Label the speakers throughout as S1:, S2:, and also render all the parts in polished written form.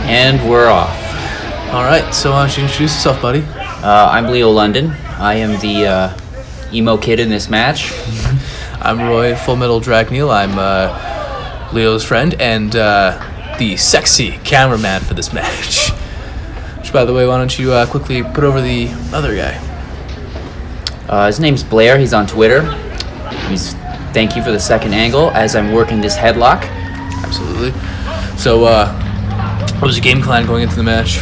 S1: And we're off.
S2: All right, so why don't you introduce yourself, buddy?
S1: I'm Leo London. I am the emo kid in this match.
S2: I'm Roy, Full Metal Dragneel. I'm Leo's friend and the sexy cameraman for this match. Which, by the way, why don't you quickly put over the other guy?
S1: His name's Blair. He's on Twitter. Thank you for the second angle as I'm working this headlock.
S2: Absolutely. So, what was your game plan going into the match?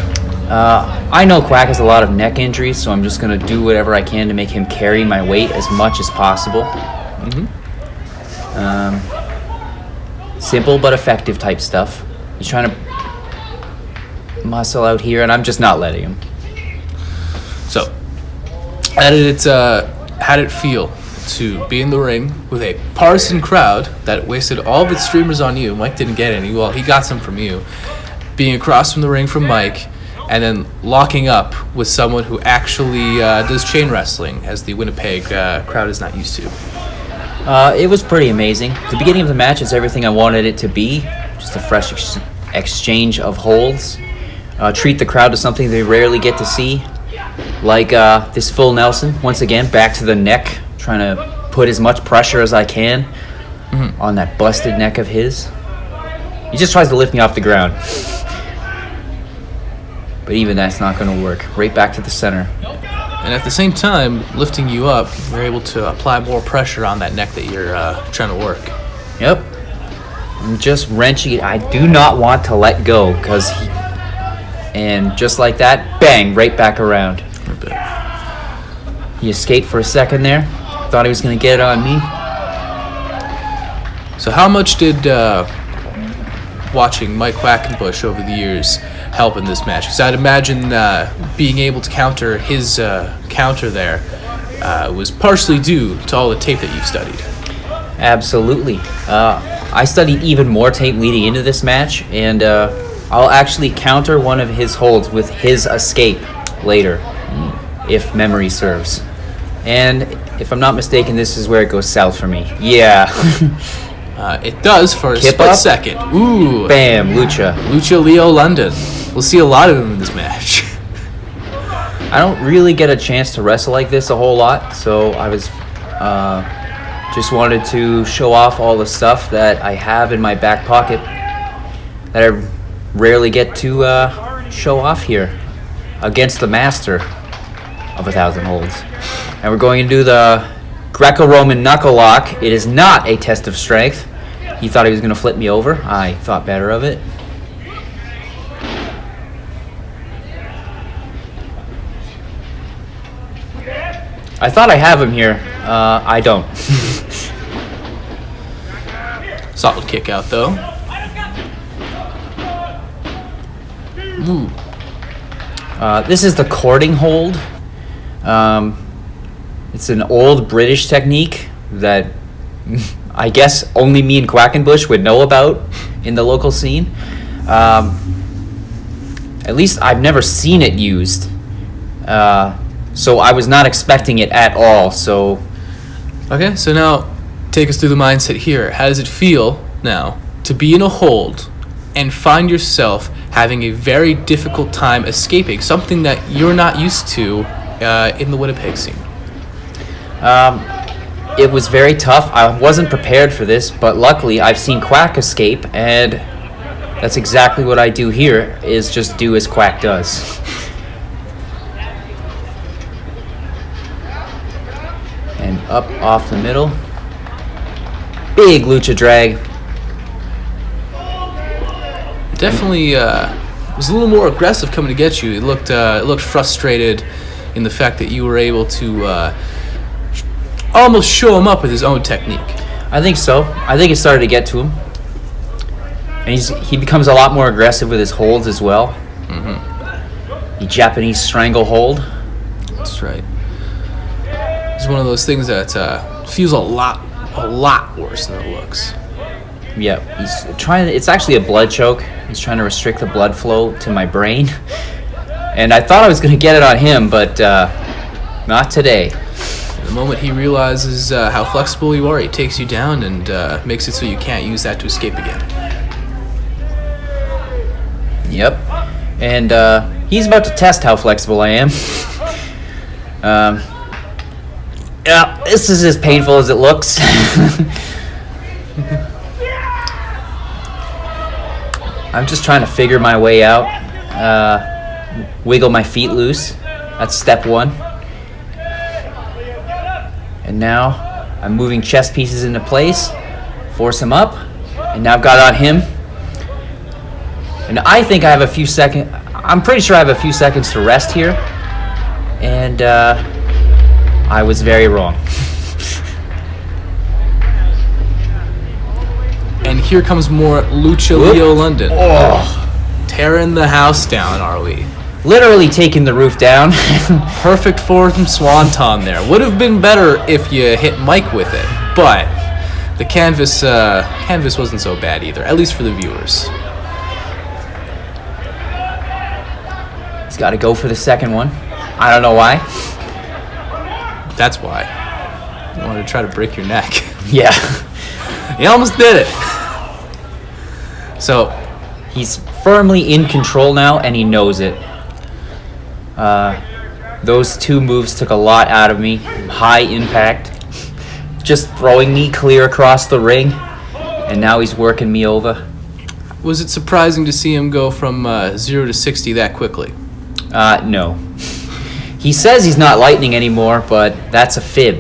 S1: I know Quack has a lot of neck injuries, so I'm just going to do whatever I can to make him carry my weight as much as possible. Simple but effective type stuff. He's trying to muscle out here, and I'm just not letting him.
S2: So, how did it feel to be in the ring with a partisan crowd that wasted all of its streamers on you? Mike didn't get any. Well, he got some from you. Being across from the ring from Mike, and then locking up with someone who actually does chain wrestling, as the Winnipeg crowd is not used to.
S1: It was pretty amazing. The beginning of the match is everything I wanted it to be. Just a fresh exchange of holds. Treat the crowd to something they rarely get to see. Like this full Nelson, once again, back to the neck, trying to put as much pressure as I can on that busted neck of his. He just tries to lift me off the ground. But even that's not going to work. Right back to the center.
S2: And at the same time, lifting you up, you're able to apply more pressure on that neck that you're trying to work.
S1: Yep. I'm just wrenching it. I do not want to let go, because and just like that, bang, right back around. He escaped for a second there. Thought he was going to get it on me.
S2: So how much did watching Mike Quackenbush over the years help in this match? Because I'd imagine being able to counter his counter there was partially due to all the tape that you've studied.
S1: Absolutely. I studied even more tape leading into this match, and I'll actually counter one of his holds with his escape later, if memory serves. And if I'm not mistaken, this is where it goes south for me. Yeah.
S2: It does for a
S1: Kip
S2: split
S1: up.
S2: second. Ooh.
S1: Bam, Lucha.
S2: Lucha Leo London. We'll see a lot of him in this match.
S1: I don't really get a chance to wrestle like this a whole lot, so I was just wanted to show off all the stuff that I have in my back pocket that I rarely get to show off here against the master of 1,000 holds. And we're going to do the Greco-Roman knuckle lock. It is not a test of strength. He thought he was going to flip me over. I thought better of it. I thought I have him here. I don't.
S2: Solid kick out, though. Ooh.
S1: This is the courting hold. It's an old British technique that I guess only me and Quackenbush would know about in the local scene. At least I've never seen it used. So I was not expecting it at all. So,
S2: Okay, so now take us through the mindset here. How does it feel now to be in a hold and find yourself having a very difficult time escaping something that you're not used to in the Winnipeg scene?
S1: it was very tough. I wasn't prepared for this, but luckily I've seen Quack escape, and that's exactly what I do here, is just do as Quack does. And up off the middle. Big lucha drag.
S2: Definitely was a little more aggressive coming to get you. It looked frustrated in the fact that you were able to almost show him up with his own technique.
S1: I think so. I think it started to get to him. And he becomes a lot more aggressive with his holds as well. Mm-hmm. The Japanese strangle hold.
S2: That's right. It's one of those things that feels a lot worse than it looks.
S1: Yeah, he's trying. It's actually a blood choke. He's trying to restrict the blood flow to my brain. And I thought I was going to get it on him, but not today.
S2: The moment he realizes how flexible you are, he takes you down and makes it so you can't use that to escape again.
S1: Yep. And he's about to test how flexible I am. Yeah, this is as painful as it looks. I'm just trying to figure my way out. Wiggle my feet loose. That's step 1. And now I'm moving chest pieces into place. Force him up. And now I've got on him. And I think I have a few seconds. I'm pretty sure I have a few seconds to rest here. And I was very wrong.
S2: And here comes more Lucha Leo London.
S1: Oh.
S2: Tearing the house down, are we?
S1: Literally taking the roof down.
S2: Perfect form swanton there. Would have been better if you hit Mike with it, but the canvas wasn't so bad either, at least for the viewers.
S1: He's got to go for the second one. I don't know why.
S2: That's why. You wanted to try to break your neck.
S1: Yeah.
S2: You almost did it. So
S1: he's firmly in control now, and he knows it. Those 2 moves took a lot out of me. High impact. Just throwing me clear across the ring. And now he's working me over.
S2: was it surprising to see him go from 0 to 60 that quickly?
S1: No. He says he's not lightning anymore, but that's a fib.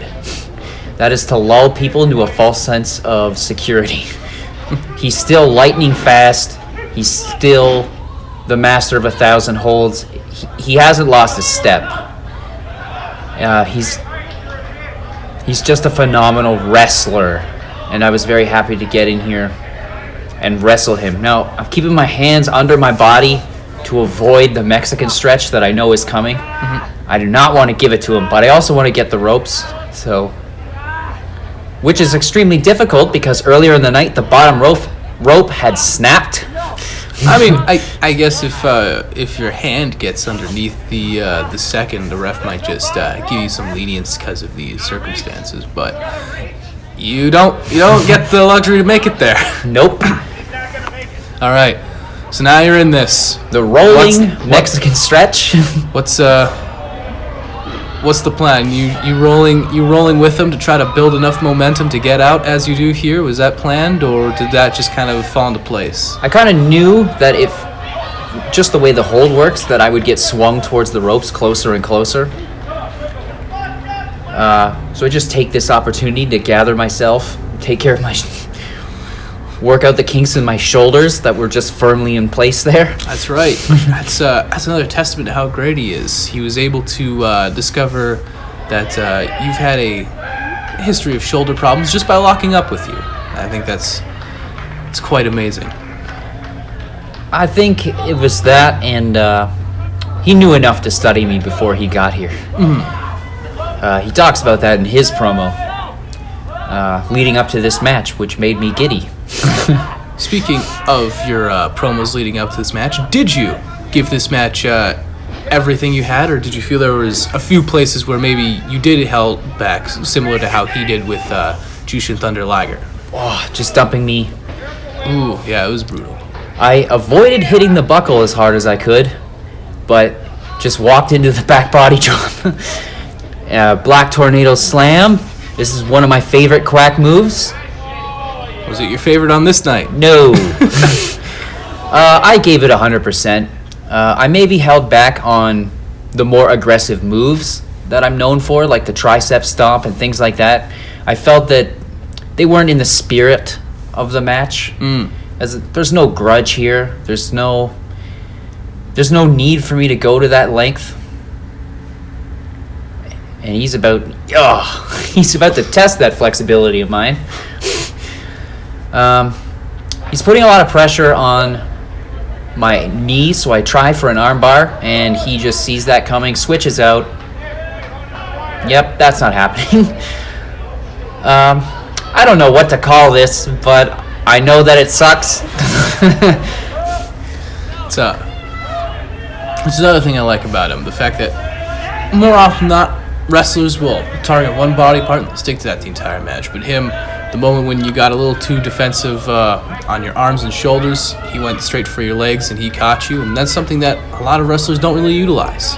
S1: That is to lull people into a false sense of security. He's still lightning fast. He's still the master of 1,000 holds. He hasn't lost a step. He's just a phenomenal wrestler, and I was very happy to get in here and wrestle him. Now, I'm keeping my hands under my body to avoid the Mexican stretch that I know is coming. Mm-hmm. I do not want to give it to him, but I also want to get the ropes, which is extremely difficult because earlier in the night the bottom rope had snapped.
S2: I mean, I guess if your hand gets underneath the second, the ref might just give you some lenience because of these circumstances. But you don't get the luxury to make it there.
S1: Nope.
S2: All right. So now you're in this.
S1: The rolling Mexican stretch.
S2: What's the plan? You rolling with them to try to build enough momentum to get out as you do here? Was that planned, or did that just kind of fall into place?
S1: I kind of knew that if just the way the hold works, that I would get swung towards the ropes closer and closer. So I just take this opportunity to gather myself, take care of work out the kinks in my shoulders that were just firmly in place there.
S2: That's right. That's another testament to how great he is. He was able to discover that you've had a history of shoulder problems just by locking up with you. I think it's quite amazing.
S1: I think it was that, and he knew enough to study me before he got here. Mm-hmm. He talks about that in his promo leading up to this match, which made me giddy.
S2: Speaking of your promos leading up to this match, did you give this match everything you had, or did you feel there was a few places where maybe you did held back, similar to how he did with Jushin Thunder Liger?
S1: Oh, just dumping me.
S2: Ooh, yeah, it was brutal.
S1: I avoided hitting the buckle as hard as I could, but just walked into the back body drop. Black Tornado Slam. This is one of my favorite Quack moves.
S2: Was it your favorite on this night?
S1: No. I gave it 100%. I maybe held back on the more aggressive moves that I'm known for, like the tricep stomp and things like that. I felt that they weren't in the spirit of the match. As there's no grudge here. There's no need for me to go to that length. And he's about to test that flexibility of mine. He's putting a lot of pressure on my knee, so I try for an armbar, and he just sees that coming, switches out. Yep, that's not happening. I don't know what to call this, but I know that it sucks.
S2: It's another thing I like about him, the fact that more often than not, wrestlers will target one body part and stick to that the entire match. But him, The moment when you got a little too defensive on your arms and shoulders, he went straight for your legs and he caught you. And that's something that a lot of wrestlers don't really utilize.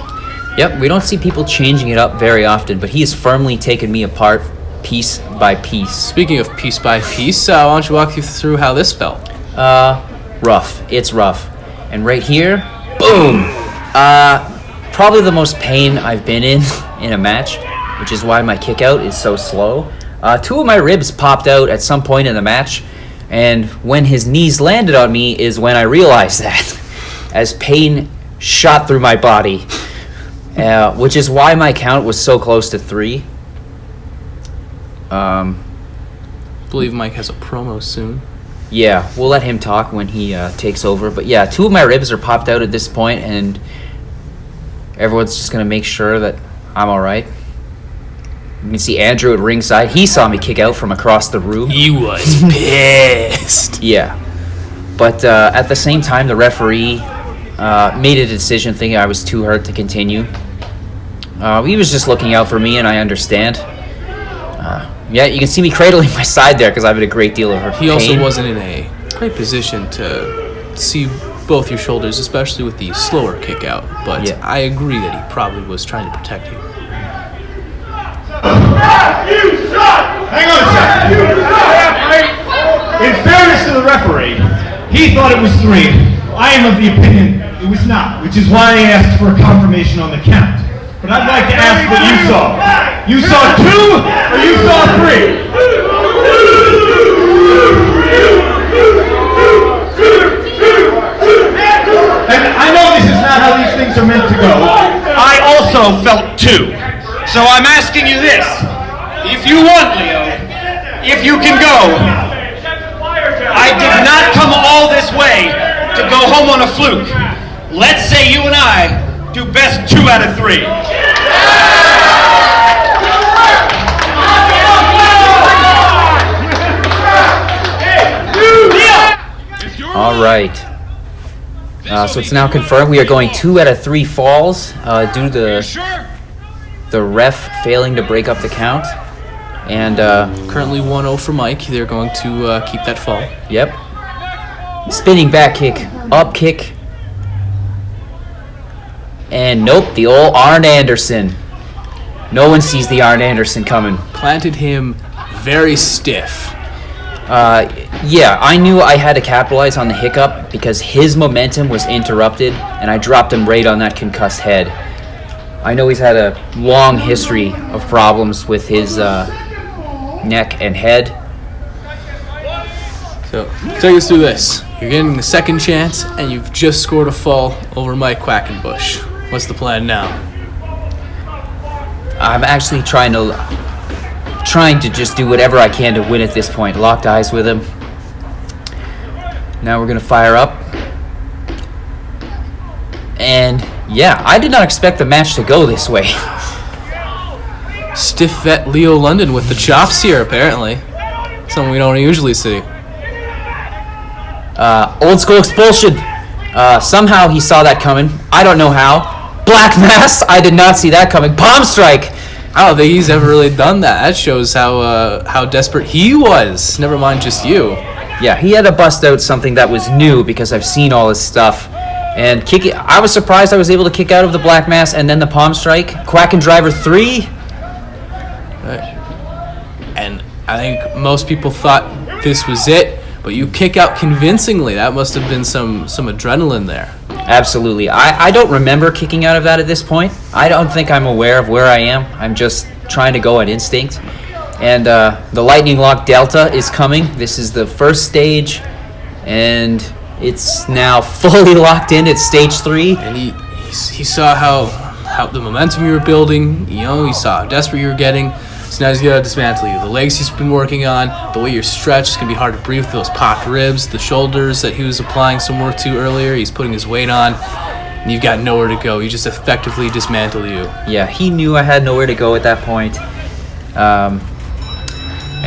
S1: Yep, we don't see people changing it up very often, but he has firmly taken me apart piece by piece.
S2: Speaking of piece by piece, why don't you walk you through how this felt?
S1: Rough. It's rough. And right here, boom! Probably the most pain I've been in a match, which is why my kick out is so slow. 2 of my ribs popped out at some point in the match, and when his knees landed on me is when I realized that, as pain shot through my body, which is why my count was so close to 3.
S2: I believe Mike has a promo soon.
S1: Yeah, we'll let him talk when he takes over. But yeah, 2 of my ribs are popped out at this point, and everyone's just going to make sure that I'm all right. You can see Andrew at ringside. He saw me kick out from across the room.
S2: He was pissed.
S1: Yeah. But at the same time, the referee made a decision thinking I was too hurt to continue. He was just looking out for me, and I understand. Yeah, you can see me cradling my side there because I've had a great deal of pain.
S2: He also wasn't in a great position to see both your shoulders, especially with the slower kick out. But yeah. I agree that he probably was trying to protect you.
S3: You suck! Hang on a second. In fairness to the referee, he thought it was 3. I am of the opinion it was not, which is why I asked for a confirmation on the count. But I'd like to ask what you saw. You saw 2 or you saw 3? And I know this is not how these things are meant to go. I also felt 2. So I'm asking you this. If you want, Leo, if you can go. I did not come all this way to go home on a fluke. Let's say you and I do best 2 out of 3.
S1: All right. So it's now confirmed we are going 2 out of 3 falls due to the ref failing to break up the count. And
S2: currently 1-0 for Mike. They're going to keep that fall.
S1: Yep. Spinning back kick, up kick. And nope, the old Arn Anderson. No one sees the Arn Anderson coming.
S2: Planted him very stiff.
S1: Yeah, I knew I had to capitalize on the hiccup because his momentum was interrupted, and I dropped him right on that concussed head. I know he's had a long history of problems with his neck and head.
S2: So, take us through this. You're getting the second chance, and you've just scored a fall over Mike Quackenbush. What's the plan now?
S1: I'm actually trying to just do whatever I can to win at this point. Locked eyes with him. Now we're going to fire up. And yeah, I did not expect the match to go this way.
S2: Stiff vet Leo London with the chops here, apparently. Something we don't usually see.
S1: Old school expulsion. Somehow he saw that coming. I don't know how. Black mass. I did not see that coming. Palm strike.
S2: I don't think he's ever really done that. That shows how desperate he was. Never mind just you.
S1: Yeah, he had to bust out something that was new because I've seen all his stuff. And I was surprised I was able to kick out of the black mass and then the palm strike. Quacken driver 3.
S2: And I think most people thought this was it, but you kick out convincingly. That must have been some adrenaline there. Absolutely.
S1: I don't remember kicking out of that at this point. I don't think I'm aware of where I am. I'm just trying to go on instinct. And the Lightning Lock Delta is coming. This is the first stage, and it's now fully locked in. It's stage 3.
S2: And he saw how the momentum you were building. You know, he saw how desperate you were getting. So now he's going to dismantle you. The legs he's been working on, the way you're stretched, it's going to be hard to breathe with those popped ribs, the shoulders that he was applying some work to earlier, he's putting his weight on, and you've got nowhere to go. He just effectively dismantled you.
S1: Yeah, he knew I had nowhere to go at that point. And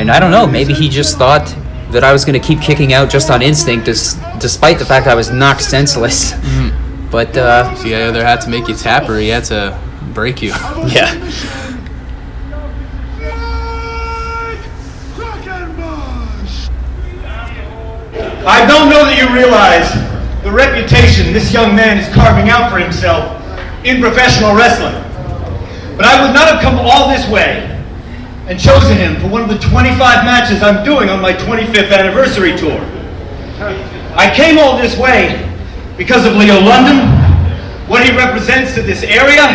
S1: I don't know, maybe he just thought that I was going to keep kicking out just on instinct, despite the fact I was knocked senseless.
S2: Mm-hmm.
S1: But,
S2: so he either had to make you tap or he had to break you.
S1: Yeah.
S3: I don't know that you realize the reputation this young man is carving out for himself in professional wrestling. But I would not have come all this way and chosen him for one of the 25 matches I'm doing on my 25th anniversary tour. I came all this way because of Leo London, what he represents to this area,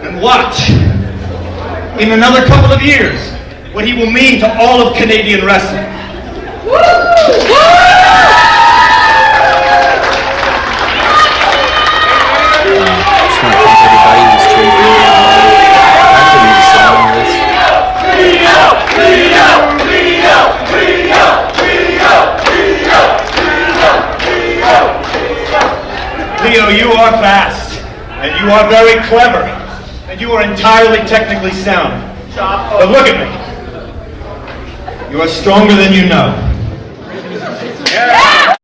S3: and watch, in another couple of years, what he will mean to all of Canadian wrestling.
S1: Just want to thank everybody who's cheering for me. I couldn't even sit on this.
S3: Leo, you are fast, and you are very clever, and you are entirely technically sound. But look at me. You are stronger than you know.